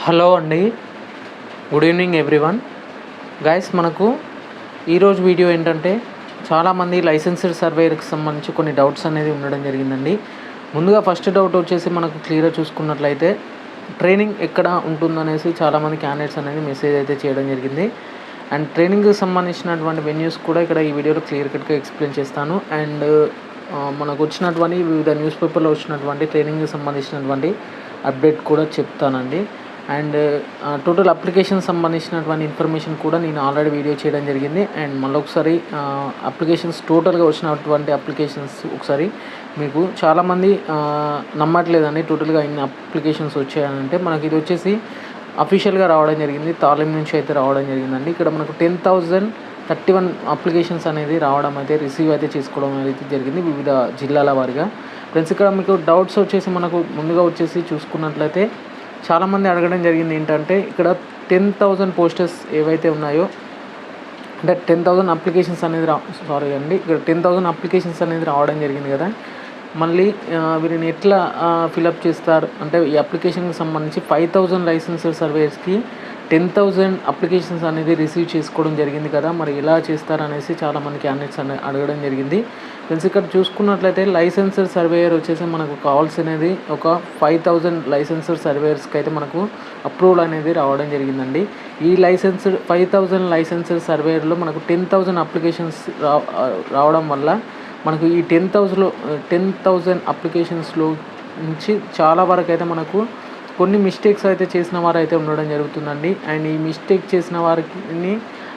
Hello అండి, good evening everyone. Guys, మనకు ఈరోజు వీడియో ఏంటంటే చాలామంది లైసెన్స్డ్ సర్వేయర్కి సంబంధించి కొన్ని డౌట్స్ అనేది ఉండడం జరిగిందండి. ముందుగా ఫస్ట్ డౌట్ వచ్చేసి మనకు క్లియర్గా చూసుకున్నట్లయితే ట్రైనింగ్ ఎక్కడ ఉంటుందనేసి చాలామంది క్యాండిడేట్స్ అనేది మెసేజ్ అయితే చేయడం జరిగింది. అండ్ ట్రైనింగ్కి సంబంధించినటువంటి వెన్యూస్ కూడా ఇక్కడ ఈ వీడియోలో క్లియర్ కట్గా ఎక్స్ప్లెయిన్ చేస్తాను. అండ్ మనకు వచ్చినటువంటి వివిధ న్యూస్ పేపర్లో వచ్చినటువంటి ట్రైనింగ్కి సంబంధించినటువంటి అప్డేట్ కూడా చెప్తానండి. అండ్ టోటల్ అప్లికేషన్ సంబంధించినటువంటి ఇన్ఫర్మేషన్ కూడా నేను ఆల్రెడీ వీడియో చేయడం జరిగింది. అండ్ మళ్ళీ ఒకసారి అప్లికేషన్స్ టోటల్గా వచ్చినటువంటి అప్లికేషన్స్ ఒకసారి మీకు చాలామంది నమ్మట్లేదండి టోటల్గా ఇన్ని అప్లికేషన్స్ వచ్చాయనంటే. మనకి ఇది వచ్చేసి అఫీషియల్గా రావడం జరిగింది, తాలిం నుంచి అయితే రావడం జరిగిందండి. ఇక్కడ మనకు 10,031 అప్లికేషన్స్ అనేది రావడం అయితే రిసీవ్ అయితే చేసుకోవడం అయితే జరిగింది వివిధ జిల్లాల వారిగా. ఫ్రెండ్స్, ఇక్కడ మీకు డౌట్స్ వచ్చేసి మనకు ముందుగా వచ్చేసి చూసుకున్నట్లయితే చాలామంది అడగడం జరిగింది ఏంటంటే ఇక్కడ 10,000 పోస్టర్స్ ఏవైతే ఉన్నాయో అంటే 10,000 అప్లికేషన్స్ అనేది ఇక్కడ 10,000 అప్లికేషన్స్ అనేది రావడం జరిగింది కదా. మళ్ళీ వీరిని ఎట్లా ఫిలప్ చేస్తారు అంటే ఈ అప్లికేషన్కి సంబంధించి 5,000 లైసెన్స్డ్ సర్వేయర్స్కి 10,000 అప్లికేషన్స్ అనేది రిసీవ్ చేసుకోవడం జరిగింది కదా, మరి ఎలా చేస్తారనేసి చాలామంది క్యాండిడేట్స్ అడగడం జరిగింది. ఫ్రెండ్స్, ఇక్కడ చూసుకున్నట్లయితే లైసెన్స్డ్ సర్వేయర్ వచ్చేసి మనకు కావాల్సినది ఒక 5,000 లైసెన్స్డ్ సర్వేయర్స్కి అయితే మనకు అప్రూవల్ అనేది రావడం జరిగిందండి. ఈ 5,000 లైసెన్స్డ్ సర్వేయర్లో మనకు 10,000 అప్లికేషన్స్ రావడం వల్ల మనకు ఈ 10,000 అప్లికేషన్స్లో నుంచి చాలా వరకు అయితే మనకు కొన్ని మిస్టేక్స్ అయితే చేసిన వారు అయితే ఉండడం జరుగుతుందండి. అండ్ ఈ మిస్టేక్ చేసిన వారిని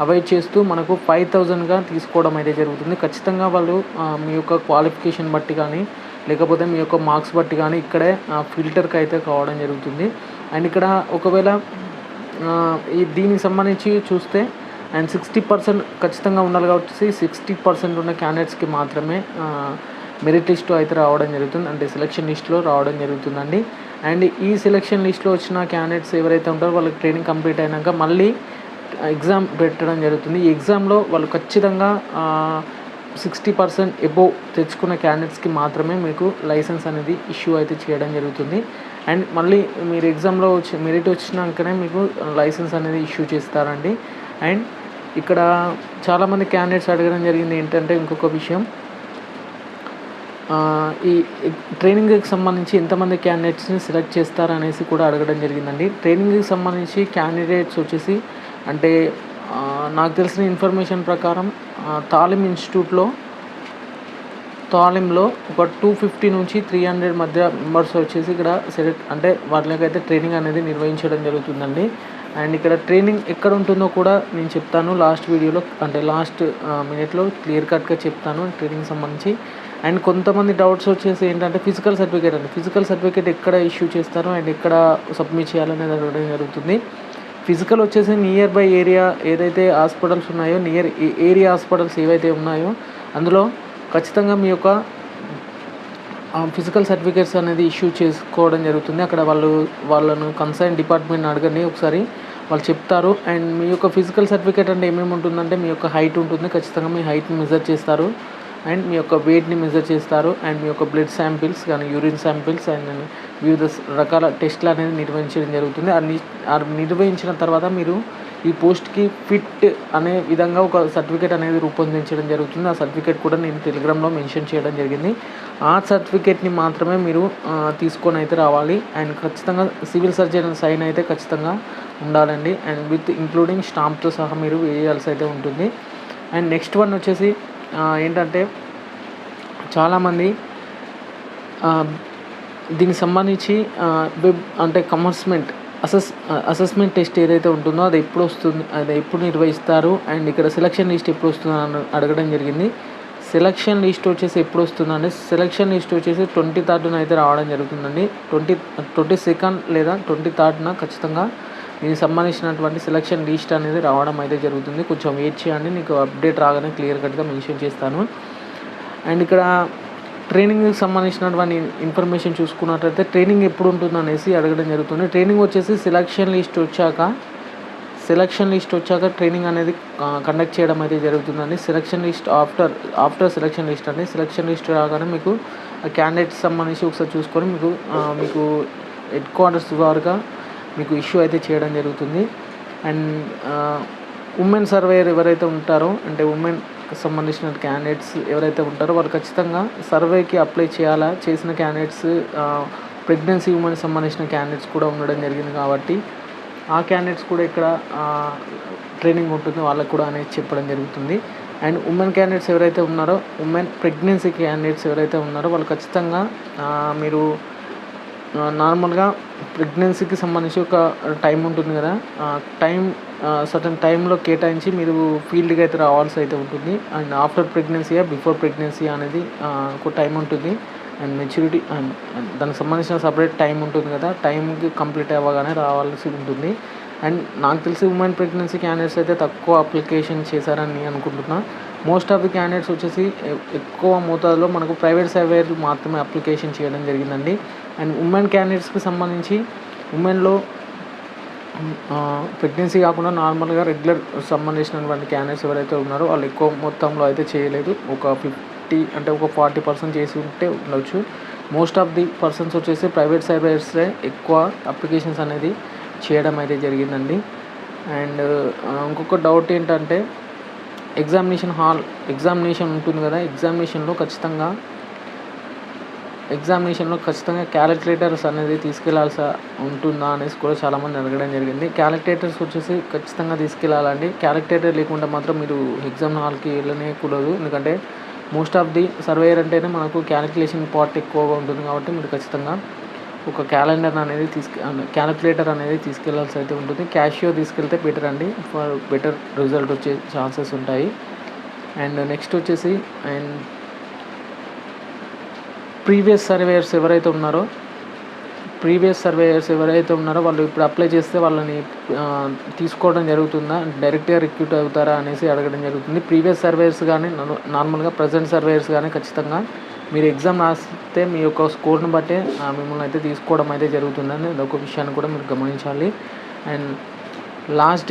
అవాయిడ్ చేస్తూ మనకు 5,000గా తీసుకోవడం అయితే జరుగుతుంది. ఖచ్చితంగా వాళ్ళు మీ యొక్క క్వాలిఫికేషన్ బట్టి కానీ లేకపోతే మీ యొక్క మార్క్స్ బట్టి కానీ ఇక్కడే ఫిల్టర్కి అయితే కావడం జరుగుతుంది. అండ్ ఇక్కడ ఒకవేళ దీనికి సంబంధించి చూస్తే అండ్ 60% ఖచ్చితంగా ఉండాలి కాబట్టి 60% ఉన్న క్యాండిడేట్స్కి మాత్రమే మెరిట్ లిస్టు అయితే రావడం జరుగుతుంది, అంటే సెలక్షన్ లిస్ట్లో రావడం జరుగుతుందండి. అండ్ ఈ సెలక్షన్ లిస్ట్లో వచ్చిన క్యాండిడేట్స్ ఎవరైతే ఉంటారో వాళ్ళకి ట్రైనింగ్ కంప్లీట్ అయినాక మళ్ళీ ఎగ్జామ్ పెట్టడం జరుగుతుంది. ఈ ఎగ్జామ్లో వాళ్ళు ఖచ్చితంగా 60% ఎబోవ్ తెచ్చుకున్న క్యాండిడేట్స్కి మాత్రమే మీకు లైసెన్స్ అనేది ఇష్యూ అయితే చేయడం జరుగుతుంది. అండ్ మళ్ళీ మీరు ఎగ్జామ్లో మెరిట్ వచ్చినాకనే మీకు లైసెన్స్ అనేది ఇష్యూ చేస్తారండి. అండ్ ఇక్కడ చాలామంది క్యాండిడేట్స్ అడగడం జరిగింది ఏంటంటే ఇంకొక విషయం, ఈ ట్రైనింగ్కి సంబంధించి ఎంతమంది క్యాండిడేట్స్ని సెలెక్ట్ చేస్తారనేసి కూడా అడగడం జరిగిందండి. ట్రైనింగ్కి సంబంధించి క్యాండిడేట్స్ వచ్చేసి అంటే నాకు తెలిసిన ఇన్ఫర్మేషన్ ప్రకారం తాలింలో ఒక 250 నుంచి 300 మధ్య మెంబర్స్ వచ్చేసి ఇక్కడ సెలెక్ట్ అంటే వాళ్ళకైతే ట్రైనింగ్ అనేది నిర్వహించడం జరుగుతుందండి. అండ్ ఇక్కడ ట్రైనింగ్ ఎక్కడ ఉంటుందో కూడా నేను చెప్తాను లాస్ట్ వీడియోలో, అంటే లాస్ట్ మినిట్లో క్లియర్ కట్గా చెప్తాను ట్రైనింగ్ సంబంధించి. అండ్ కొంతమంది డౌట్స్ వచ్చేసి ఏంటంటే ఫిజికల్ సర్టిఫికేట్ ఎక్కడ ఇష్యూ చేస్తారో అండ్ ఎక్కడ సబ్మిట్ చేయాలనేది అడగడం జరుగుతుంది. ఫిజికల్ వచ్చేసి నియర్ బై ఏరియా ఏదైతే హాస్పిటల్స్ ఉన్నాయో ఏరియా హాస్పిటల్స్ ఏవైతే ఉన్నాయో అందులో ఖచ్చితంగా మీ యొక్క ఫిజికల్ సర్టిఫికేట్స్ అనేది ఇష్యూ చేసుకోవడం జరుగుతుంది. అక్కడ వాళ్ళను కన్సర్న్ డిపార్ట్మెంట్ అడగండి, ఒకసారి వాళ్ళు చెప్తారు. అండ్ మీ యొక్క ఫిజికల్ సర్టిఫికేట్ అంటే ఏమేమి ఉంటుందంటే మీ యొక్క హైట్ ఉంటుంది, ఖచ్చితంగా మీ హైట్ని మెజర్ చేస్తారు. అండ్ మీ యొక్క వెయిట్ని మెజర్ చేస్తారు. అండ్ మీ యొక్క బ్లడ్ శాంపిల్స్ కానీ యూరిన్ శాంపిల్స్ అండ్ వివిధ రకాల టెస్ట్లు అనేది నిర్వహించడం జరుగుతుంది. నిర్వహించిన తర్వాత మీరు ఈ పోస్ట్కి ఫిట్ అనే విధంగా ఒక సర్టిఫికేట్ అనేది రూపొందించడం జరుగుతుంది. ఆ సర్టిఫికేట్ కూడా నేను టెలిగ్రామ్లో మెన్షన్ చేయడం జరిగింది. ఆ సర్టిఫికేట్ని మాత్రమే మీరు తీసుకొని అయితే రావాలి. అండ్ ఖచ్చితంగా సివిల్ సర్జన్ సైన్ అయితే ఖచ్చితంగా ఉండాలండి. అండ్ విత్ ఇంక్లూడింగ్ స్టాంప్తో సహా మీరు వేయాల్సి అయితే ఉంటుంది. అండ్ నెక్స్ట్ వన్ వచ్చేసి ఏంటంటే చాలామంది దీనికి సంబంధించి అంటే అసెస్మెంట్ టెస్ట్ ఏదైతే ఉంటుందో అది ఎప్పుడు నిర్వహిస్తారు అండ్ ఇక్కడ సెలక్షన్ లిస్ట్ ఎప్పుడు వస్తుందని అడగడం జరిగింది. సెలక్షన్ లిస్ట్ వచ్చేసి ఎప్పుడు వస్తుందంటే సెలక్షన్ లిస్ట్ వచ్చేసి 23rd అయితే రావడం జరుగుతుందండి. 22nd లేదా 23rd ఖచ్చితంగా దీనికి సంబంధించినటువంటి సెలక్షన్ లిస్ట్ అనేది రావడం అయితే జరుగుతుంది. కొంచెం వెయిట్ చేయండి, నీకు అప్డేట్ రాగానే క్లియర్ కట్గా మెన్షన్ చేస్తాను. అండ్ ఇక్కడ ట్రైనింగ్కి సంబంధించినటువంటి ఇన్ఫర్మేషన్ చూసుకున్నట్లయితే ట్రైనింగ్ ఎప్పుడు ఉంటుంది అనేసి అడగడం జరుగుతుంది. ట్రైనింగ్ వచ్చేసి సెలక్షన్ లిస్ట్ వచ్చాక ట్రైనింగ్ అనేది కండక్ట్ చేయడం అయితే జరుగుతుందండి. Selection list after selection list అండి. సెలక్షన్ లిస్ట్ రాగానే మీకు క్యాండిడేట్స్ సంబంధించి ఒకసారి చూసుకొని మీకు హెడ్ క్వార్టర్స్ వారుగా మీకు ఇష్యూ అయితే చేయడం జరుగుతుంది. అండ్ ఉమెన్ సర్వేయర్ ఎవరైతే ఉంటారో, అంటే ఉమెన్కి సంబంధించిన క్యాండిడేట్స్ ఎవరైతే ఉంటారో వాళ్ళు ఖచ్చితంగా సర్వేకి అప్లై చేయాలా. చేసిన క్యాండిడేట్స్ ప్రెగ్నెన్సీ ఉమెన్కి సంబంధించిన క్యాండిడేట్స్ కూడా ఉండడం జరిగింది కాబట్టి ఆ క్యాండిడేట్స్ కూడా ఇక్కడ ట్రైనింగ్ ఉంటుంది వాళ్ళకు కూడా అనేది చెప్పడం జరుగుతుంది. అండ్ ఉమెన్ క్యాండిడేట్స్ ఎవరైతే ఉన్నారో, ఉమెన్ ప్రెగ్నెన్సీ క్యాండిడేట్స్ ఎవరైతే ఉన్నారో వాళ్ళు ఖచ్చితంగా మీరు నార్మల్గా ప్రెగ్నెన్సీకి సంబంధించి ఒక టైం ఉంటుంది కదా, సర్టన్ టైంలో కేటాయించి మీరు ఫీల్డ్కి అయితే రావాల్సి అయితే ఉంటుంది. అండ్ ఆఫ్టర్ ప్రెగ్నెన్సీయా బిఫోర్ ప్రెగ్నెన్సీ అనేది ఒక టైం ఉంటుంది. అండ్ మెచ్యూరిటీ అండ్ దానికి సంబంధించిన సపరేట్ టైం ఉంటుంది కదా, టైంకి కంప్లీట్ అవ్వగానే రావాల్సి ఉంటుంది. అండ్ నాకు తెలిసి ఉమెన్ ప్రెగ్నెన్సీ క్యాండిడేట్స్ అయితే తక్కువ అప్లికేషన్ చేశారని అనుకుంటున్నా. మోస్ట్ ఆఫ్ ది క్యాండిడేట్స్ వచ్చేసి ఎక్కువ మోతాదులో మనకు ప్రైవేట్ సర్వేయర్ మాత్రమే అప్లికేషన్ చేయడం జరిగిందండి. అండ్ ఉమెన్ క్యాండిడేట్స్కి సంబంధించి ఉమెన్లో ప్రెగ్నెన్సీ కాకుండా నార్మల్గా రెగ్యులర్ సంబంధించినటువంటి క్యాండిడేట్స్ ఎవరైతే ఉన్నారో వాళ్ళు ఎక్కువ మొత్తంలో అయితే చేయలేదు. ఒక 40% చేసి ఉంటే ఉండొచ్చు. మోస్ట్ ఆఫ్ ది పర్సన్స్ వచ్చేసి ప్రైవేట్ సర్వేయర్సే ఎక్కువ అప్లికేషన్స్ అనేది చేయడం అయితే జరిగిందండి. అండ్ ఇంకొక డౌట్ ఏంటంటే ఎగ్జామినేషన్ ఉంటుంది కదా, ఎగ్జామినేషన్లో ఖచ్చితంగా క్యాలిక్యులేటర్స్ అనేది తీసుకెళ్లాల్సి ఉంటుందా అనేసి కూడా చాలామంది అడగడం జరిగింది. క్యాలిక్యులేటర్స్ వచ్చేసి ఖచ్చితంగా తీసుకెళ్ళాలండి. క్యాలిక్యులేటర్ లేకుండా మాత్రం మీరు ఎగ్జామ్ హాల్కి వెళ్ళనేకూడదు. ఎందుకంటే మోస్ట్ ఆఫ్ ది సర్వేయర్ అంటేనే మనకు క్యాలిక్యులేషన్ పార్ట్ ఎక్కువగా ఉంటుంది కాబట్టి మీరు ఖచ్చితంగా ఒక క్యాలిక్యులేటర్ అనేది తీసుకెళ్లాల్సి అయితే ఉంటుంది. క్యాషియో తీసుకెళ్తే బెటర్ అండి, ఫర్ బెటర్ రిజల్ట్ వచ్చే ఛాన్సెస్ ఉంటాయి. అండ్ నెక్స్ట్ వచ్చేసి ప్రీవియస్ సర్వేయర్స్ ఎవరైతే ఉన్నారో వాళ్ళు ఇప్పుడు అప్లై చేస్తే వాళ్ళని తీసుకోవడం జరుగుతుందా, డైరెక్ట్గా రిక్రూట్ అవుతారా అనేసి అడగడం జరుగుతుంది. ప్రీవియస్ సర్వేయర్స్ కానీ నార్మల్గా ప్రజెంట్ సర్వేయర్స్ కానీ ఖచ్చితంగా మీరు ఎగ్జామ్ రాస్తే మీ యొక్క స్కోర్ని బట్టే మిమ్మల్ని అయితే తీసుకోవడం అయితే జరుగుతుందని అదొక విషయాన్ని కూడా మీరు గమనించాలి. అండ్ లాస్ట్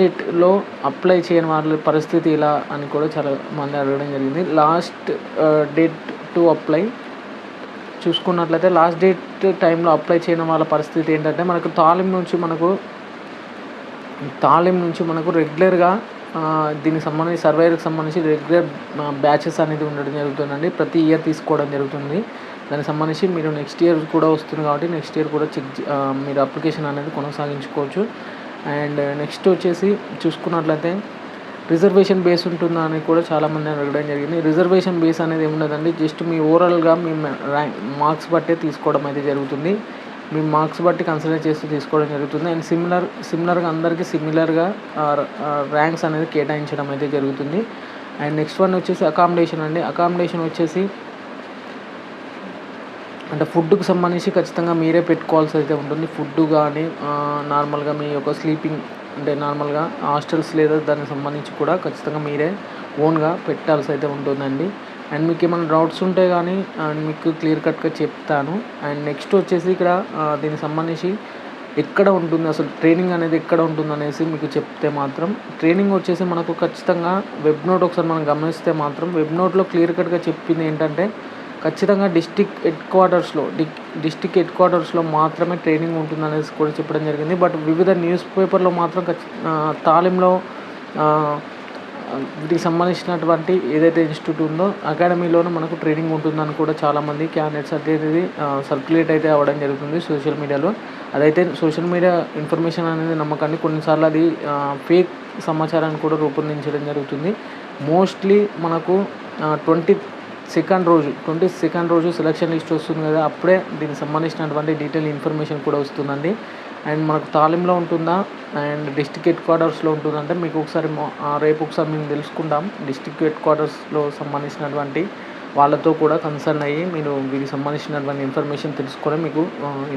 డేట్లో అప్లై చేయని వాళ్ళ పరిస్థితి ఇలా అని కూడా చాలా మంది అడగడం జరిగింది. లాస్ట్ డేట్ టు అప్లై చూసుకున్నట్లయితే లాస్ట్ డేట్ టైంలో అప్లై చేయని వాళ్ళ పరిస్థితి ఏంటంటే మనకు తాలీం నుంచి మనకు రెగ్యులర్గా దీనికి సంబంధించి సర్వేయర్కి సంబంధించి రెగ్యులర్ బ్యాచెస్ అనేది ఉండడం జరుగుతుందండి. ప్రతి ఇయర్ తీసుకోవడం జరుగుతుంది. దానికి సంబంధించి మీరు నెక్స్ట్ ఇయర్ కూడా వస్తుంది కాబట్టి నెక్స్ట్ ఇయర్ కూడా మీరు అప్లికేషన్ అనేది కొనసాగించుకోవచ్చు. అండ్ నెక్స్ట్ వచ్చేసి చూసుకున్నట్లయితే రిజర్వేషన్ బేస్ ఉంటుందా అని కూడా చాలామంది అడగడం జరిగింది. రిజర్వేషన్ బేస్ అనేది ఏముండదండి, జస్ట్ మీ ఓవరాల్గా మీ మార్క్స్ బట్టే తీసుకోవడం అయితే జరుగుతుంది. మీ మార్క్స్ బట్టి కన్సిడర్ చేస్తూ తీసుకోవడం జరుగుతుంది. అండ్ సిమిలర్గా అందరికీ సిమిలర్గా ర్యాంక్స్ అనేది కేటాయించడం అయితే జరుగుతుంది. అండ్ నెక్స్ట్ వన్ వచ్చేసి అకామిడేషన్ అండి. అకామిడేషన్ వచ్చేసి అంటే ఫుడ్కి సంబంధించి ఖచ్చితంగా మీరే పెట్టుకోవాల్సి అయితే ఉంటుంది. ఫుడ్ కానీ నార్మల్గా మీ యొక్క స్లీపింగ్ అంటే నార్మల్గా హాస్టల్స్ లేదా దానికి సంబంధించి కూడా ఖచ్చితంగా మీరే ఓన్గా పెట్టాల్సి అయితే ఉంటుందండి. అండ్ మీకు ఏమైనా డౌట్స్ ఉంటే కానీ మీకు క్లియర్ కట్గా చెప్తాను. అండ్ నెక్స్ట్ వచ్చేసి ఇక్కడ దీనికి సంబంధించి ఎక్కడ ఉంటుంది అసలు ట్రైనింగ్ అనేది ఎక్కడ ఉంటుంది అనేసి మీకు చెప్తే మాత్రం ట్రైనింగ్ వచ్చేసి మనకు ఖచ్చితంగా వెబ్ నోట్ ఒకసారి మనం గమనిస్తే మాత్రం వెబ్ నోట్లో క్లియర్ కట్గా చెప్పింది ఏంటంటే ఖచ్చితంగా డిస్టిక్ హెడ్ క్వార్టర్స్లో మాత్రమే ట్రైనింగ్ ఉంటుంది అనేసి కూడా చెప్పడం జరిగింది. బట్ వివిధ న్యూస్ పేపర్లో మాత్రం తాలీంలో వీటికి సంబంధించినటువంటి ఏదైతే ఇన్స్టిట్యూట్ ఉందో అకాడమీలోనే మనకు ట్రైనింగ్ ఉంటుందని కూడా చాలామంది క్యాండిడేట్స్ అనేది సర్క్యులేట్ అయితే అవ్వడం జరుగుతుంది సోషల్ మీడియాలో. అదైతే సోషల్ మీడియా ఇన్ఫర్మేషన్ అనేది నమ్మకండి, కొన్నిసార్లు అది ఫేక్ సమాచారాన్ని కూడా రూపొందించడం జరుగుతుంది. మోస్ట్లీ మనకు 22nd రోజు సెలక్షన్ లిస్ట్ వస్తుంది కదా, అప్పుడే దీనికి సంబంధించినటువంటి డీటెయిల్ ఇన్ఫర్మేషన్ కూడా వస్తుందండి. అండ్ మనకు తాలీంలో ఉంటుందా అండ్ డిస్ట్రిక్ట్ హెడ్ క్వార్టర్స్లో ఉంటుందంటే మీకు ఒకసారి రేపు ఒకసారి మేము తెలుసుకుందాం. డిస్ట్రిక్ట్ హెడ్ క్వార్టర్స్లో సంబంధించినటువంటి వాళ్ళతో కూడా కన్సర్న్ అయ్యి మీరు వీరికి సంబంధించినటువంటి ఇన్ఫర్మేషన్ తెలుసుకొని మీకు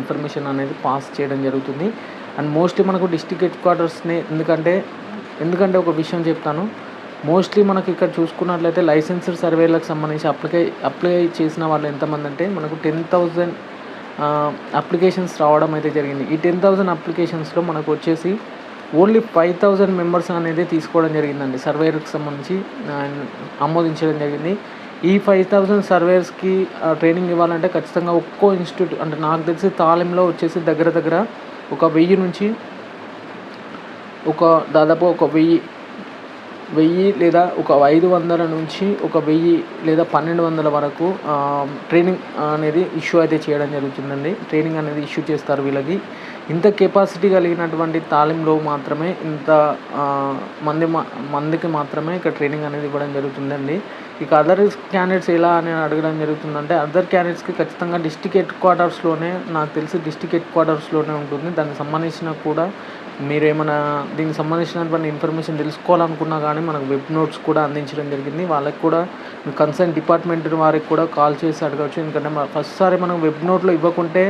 ఇన్ఫర్మేషన్ అనేది పాస్ చేయడం జరుగుతుంది. అండ్ మోస్ట్లీ మనకు డిస్ట్రిక్ట్ హెడ్ క్వార్టర్స్ని ఎందుకంటే ఒక విషయం చెప్తాను. మోస్ట్లీ మనకి ఇక్కడ చూసుకున్నట్లయితే లైసెన్స్డ్ సర్వేలకు సంబంధించి అప్లై చేసిన వాళ్ళు ఎంతమంది అంటే మనకు 10,000 అప్లికేషన్స్ రావడం అయితే జరిగింది. ఈ 10,000 అప్లికేషన్స్లో మనకు వచ్చేసి ఓన్లీ 5,000 మెంబర్స్ అనేది తీసుకోవడం జరిగిందండి. సర్వేయర్కి సంబంధించి ఆమోదించడం జరిగింది. ఈ 5000 సర్వేయర్స్కి ట్రైనింగ్ ఇవ్వాలంటే ఖచ్చితంగా ఒక్కో ఇన్స్టిట్యూట్ అంటే నాకు తెలిసి తాలింలో వచ్చేసి దగ్గర దగ్గర ఒక 1000 నుంచి దాదాపు ఒక 1000 లేదా ఒక 500 నుంచి ఒక 1000 లేదా 1200 వరకు ట్రైనింగ్ అనేది ఇష్యూ అయితే చేయడం జరుగుతుందండి. ట్రైనింగ్ అనేది ఇష్యూ చేస్తారు వీళ్ళకి. ఇంత కెపాసిటీ కలిగినటువంటి తాలింలో మాత్రమే ఇంత మందికి మాత్రమే ఇక్కడ ట్రైనింగ్ అనేది ఇవ్వడం జరుగుతుందండి. ఇక అదర్ క్యాండిడేట్స్ ఎలా అని అడగడం జరుగుతుందంటే అదర్ క్యాండిడేట్స్కి ఖచ్చితంగా డిస్ట్రిక్ట్ హెడ్ క్వార్టర్స్లోనే నాకు తెలిసి డిస్ట్రిక్ట్ హెడ్ క్వార్టర్స్లోనే ఉంటుంది. దానికి సంబంధించిన కూడా మీరు ఏమైనా దీనికి సంబంధించినటువంటి ఇన్ఫర్మేషన్ తెలుసుకోవాలనుకున్నా కానీ మనకు వెబ్ నోట్స్ కూడా అందించడం జరిగింది. వాళ్ళకి కూడా కన్సర్న్ డిపార్ట్మెంట్ వారికి కూడా కాల్ చేసి అడగవచ్చు. ఎందుకంటే ఫస్ట్ సారి మనం వెబ్ నోట్లో ఇవ్వకుంటే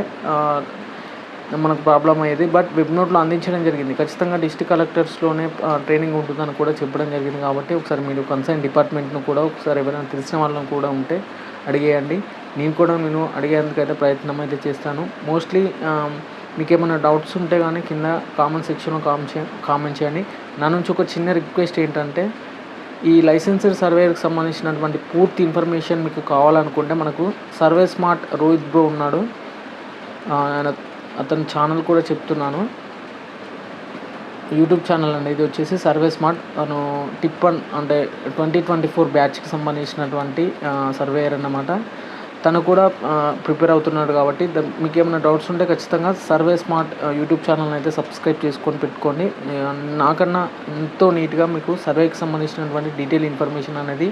మనకు ప్రాబ్లం అయ్యేది. బట్ వెబ్ నోట్లో అందించడం జరిగింది. ఖచ్చితంగా డిస్ట్రిక్ట్ కలెక్టర్స్లోనే ట్రైనింగ్ ఉంటుందని కూడా చెప్పడం జరిగింది. కాబట్టి ఒకసారి మీరు కన్సర్న్ డిపార్ట్మెంట్ను కూడా ఒకసారి ఎవరైనా తెలిసిన వాళ్ళని కూడా ఉంటే అడిగేయండి. నేను అడిగేందుకైతే ప్రయత్నం అయితే చేస్తాను. మోస్ట్లీ మీకు ఏమైనా డౌట్స్ ఉంటే కానీ కింద కామెంట్ సెక్షన్లో కామెంట్ చేయండి. నా నుంచి ఒక చిన్న రిక్వెస్ట్ ఏంటంటే ఈ లైసెన్సర్ సర్వేయర్కి సంబంధించినటువంటి పూర్తి ఇన్ఫర్మేషన్ మీకు కావాలనుకుంటే మనకు సర్వే స్మార్ట్ రోహిత్ బ్రో ఉన్నాడు. అతని ఛానల్ కూడా చెప్తున్నాను, యూట్యూబ్ ఛానల్ అండి. ఇది వచ్చేసి సర్వే స్మార్ట్. తను టిప్ 1 అంటే 2024 బ్యాచ్కి సంబంధించినటువంటి సర్వేయర్ అన్నమాట. తను కూడా ప్రిపేర్ అవుతున్నాడు. కాబట్టి మీకు ఏమైనా డౌట్స్ ఉంటే ఖచ్చితంగా సర్వే స్మార్ట్ యూట్యూబ్ ఛానల్ని అయితే సబ్స్క్రైబ్ చేసుకొని పెట్టుకోండి. నాకన్నా ఎంతో నీట్గా మీకు సర్వేకి సంబంధించినటువంటి డీటెయిల్ ఇన్ఫర్మేషన్ అనేది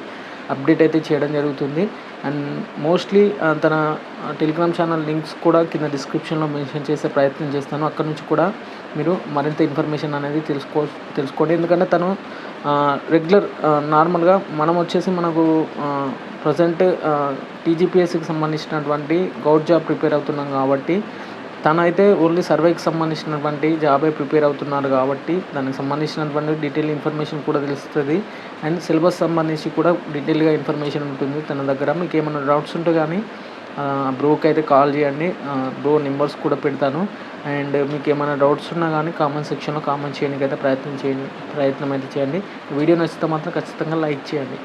అప్డేట్ అయితే చేయడం జరుగుతుంది. అండ్ మోస్ట్లీ తన టెలిగ్రామ్ ఛానల్ లింక్స్ కూడా కింద డిస్క్రిప్షన్లో మెన్షన్ చేసే ప్రయత్నం చేస్తాను. అక్కడ నుంచి కూడా మీరు మరింత ఇన్ఫర్మేషన్ అనేది తెలుసుకోండి. ఎందుకంటే తను రెగ్యులర్ నార్మల్గా మనం వచ్చేసి మనకు ప్రజెంట్ టీజీపీఎస్సికి సంబంధించినటువంటి గౌట్ జాబ్ ప్రిపేర్ అవుతున్నాం కాబట్టి తనైతే ఓన్లీ సర్వేకి సంబంధించినటువంటి జాబే ప్రిపేర్ అవుతున్నారు. కాబట్టి దానికి సంబంధించినటువంటి డీటెయిల్ ఇన్ఫర్మేషన్ కూడా తెలుస్తుంది. అండ్ సిలబస్ సంబంధించి కూడా డీటెయిల్గా ఇన్ఫర్మేషన్ ఉంటుంది తన దగ్గర. మీకు ఏమైనా డౌట్స్ ఉంటే కానీ బ్రోకి అయితే కాల్ చేయండి. బ్రో నెంబర్స్ కూడా పెడతాను. అండ్ మీకు ఏమైనా డౌట్స్ ఉన్నా కానీ కామెంట్ సెక్షన్లో కామెంట్ చేయడానికి అయితే ప్రయత్నం అయితే చేయండి. వీడియో నచ్చితే మాత్రం ఖచ్చితంగా లైక్ చేయండి.